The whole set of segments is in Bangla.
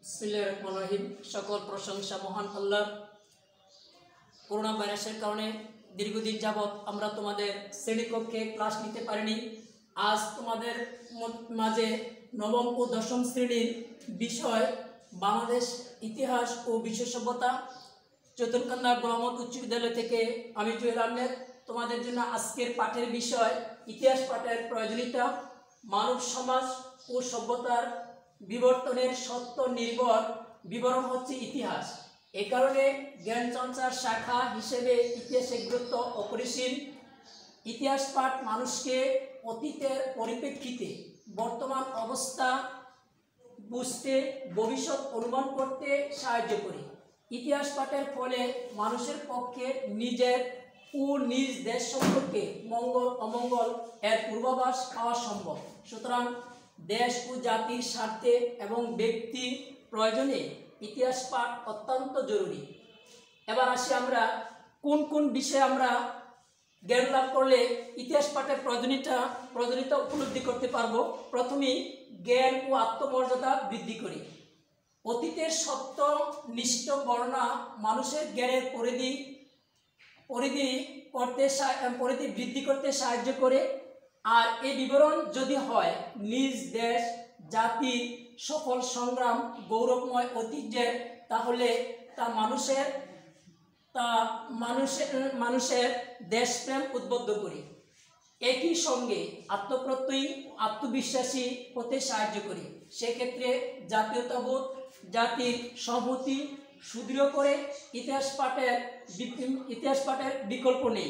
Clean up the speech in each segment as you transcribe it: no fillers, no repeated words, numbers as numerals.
বিসমিল্লাহির সকল প্রশংসা মহান আল্লাহর। করোনা ভাইরাসের কারণে দীর্ঘদিন যাবৎ আমরা তোমাদের শ্রেণীকক্ষে ক্লাস নিতে পারিনি। আজ তোমাদের মাঝে নবম ও দশম শ্রেণীর বিষয় বাংলাদেশ ইতিহাস ও বিশ্ব সভ্যতা চৈতন্যকন্যা ব্রহ্মত উচ্চ বিদ্যালয় থেকে আমি জুয়েল আহমেদ তোমাদের জন্য আজকের পাঠের বিষয় ইতিহাস পাঠের প্রয়োজনীয়তা, মানব সমাজ ও সভ্যতার বিবর্তনের সত্য নির্ভর বিবরণ হচ্ছে ইতিহাস। এ কারণে জ্ঞানচর্চার শাখা হিসেবে ইতিহাসের গুরুত্ব অপরিসীম। ইতিহাস পাঠ মানুষকে অতীতের পরিপ্রেক্ষিতে বর্তমান অবস্থা বুঝতে, ভবিষ্যৎ অনুমান করতে সাহায্য করে। ইতিহাস পাঠের ফলে মানুষের পক্ষে নিজের ও নিজ দেশ সম্পর্কে মঙ্গল অমঙ্গল এর পূর্বাভাস পাওয়া সম্ভব। সুতরাং দেশ ও জাতির স্বার্থে এবং ব্যক্তির প্রয়োজনে ইতিহাস পাঠ অত্যন্ত জরুরি। এবার আসি আমরা কোন কোন বিষয়ে আমরা জ্ঞান লাভ করলে ইতিহাস পাঠের প্রয়োজনীয়তা উপলব্ধি করতে পারবো। প্রথমেই জ্ঞান ও আত্মমর্যাদা বৃদ্ধি করে। অতীতের সত্য নিষ্ঠ বর্ণনা মানুষের জ্ঞানের পরিধি বৃদ্ধি করতে সাহায্য করে। আর এই বিবরণ যদি হয় নিজ দেশ জাতির সফল সংগ্রাম গৌরবময় ঐতিহ্যের, তাহলে তা মানুষের দেশপ্রেম উদ্বুদ্ধ করে। একই সঙ্গে আত্মপ্রত্যয়ী আত্মবিশ্বাসী হতে সাহায্য করে। সেক্ষেত্রে জাতীয়তাবোধ জাতির সংহতি সুদৃঢ় করে। ইতিহাস পাঠের বিকল্প নেই।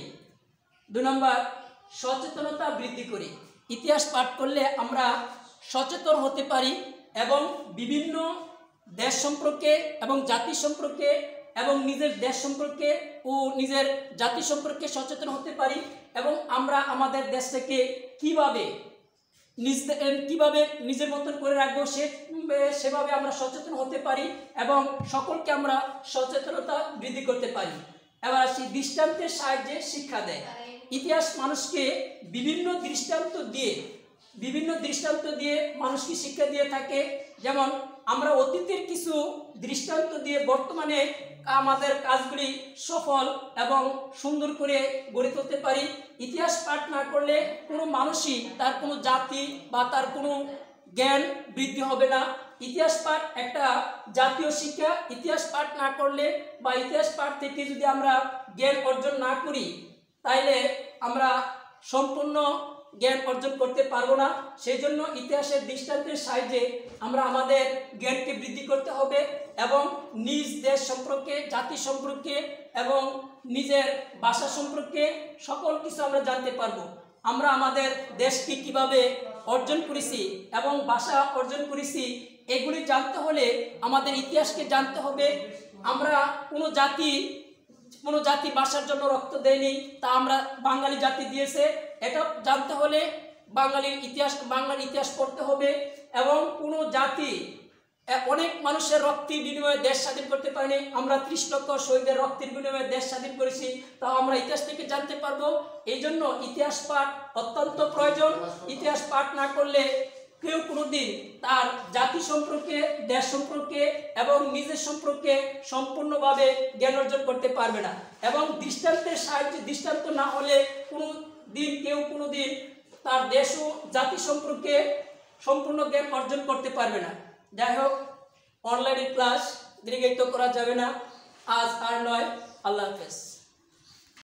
2 নম্বর, সচেতনতা বৃদ্ধি করে। ইতিহাস পাঠ করলে আমরা সচেতন হতে পারি এবং বিভিন্ন দেশ সম্পর্কে এবং জাতি সম্পর্কে এবং নিজের দেশ সম্পর্কে ও নিজের জাতি সম্পর্কে সচেতন হতে পারি এবং আমরা আমাদের দেশটাকে কিভাবে নিজের মতন করে রাখবো সেভাবে আমরা সচেতন হতে পারি এবং সকলকে আমরা সচেতনতা বৃদ্ধি করতে পারি। এবার আসি দৃষ্টান্তের সাহায্যে শিক্ষা দেয়। ইতিহাস মানুষকে বিভিন্ন দৃষ্টান্ত দিয়ে মানুষকে শিক্ষা দিয়ে থাকে। যেমন আমরা অতীতের কিছু দৃষ্টান্ত দিয়ে বর্তমানে আমাদের কাজগুলি সফল এবং সুন্দর করে গড়ে তুলতে পারি। ইতিহাস পাঠ না করলে কোনো মানুষই তার কোনো জাতি বা তার কোনো জ্ঞান বৃদ্ধি হবে না। ইতিহাস পাঠ একটা জাতীয় শিক্ষা। ইতিহাস পাঠ না করলে বা ইতিহাস পাঠ থেকে যদি আমরা জ্ঞান অর্জন না করি তাইলে আমরা সম্পূর্ণ জ্ঞান অর্জন করতে পারবো না। সেই জন্য ইতিহাসের দৃষ্টান্তের সাহায্যে আমরা আমাদের জ্ঞানকে বৃদ্ধি করতে হবে এবং নিজ দেশ সম্পর্কে, জাতি সম্পর্কে এবং নিজের ভাষা সম্পর্কে সকল কিছু আমরা জানতে পারবো। আমরা আমাদের দেশকে কিভাবে অর্জন করেছি এবং ভাষা অর্জন করেছি এগুলি জানতে হলে আমাদের ইতিহাসকে জানতে হবে। আমরা কোনো জাতি ভাষার জন্য রক্ত দেয়নি, তা আমরা বাঙালি জাতি দিয়েছে, এটা জানতে হলে বাঙালির ইতিহাস পড়তে হবে। এবং কোনো জাতি অনেক মানুষের রক্তের বিনিময়ে দেশ স্বাধীন করতে পারেনি, আমরা 30 লক্ষ শহীদের রক্তের বিনিময়ে দেশ স্বাধীন করেছি, তা আমরা ইতিহাস থেকে জানতে পারবো। এই জন্য ইতিহাস পাঠ অত্যন্ত প্রয়োজন। ইতিহাস পাঠ না করলে কেউ কোনোদিন তার জাতি সম্পর্কে, দেশ সম্পর্কে এবং নিজের সম্পর্কে সম্পূর্ণভাবে জ্ঞান অর্জন করতে পারবে না। এবং দৃষ্টান্তের সাহায্যে, দৃষ্টান্ত না হলে কেউ কোনোদিন তার দেশ ও জাতি সম্পর্কে সম্পূর্ণ জ্ঞান অর্জন করতে পারবে না। যাই হোক, অনলাইনে ক্লাস দীর্ঘায়িত করা যাবে না, আজ আর নয়। আল্লাহ হাফেজ।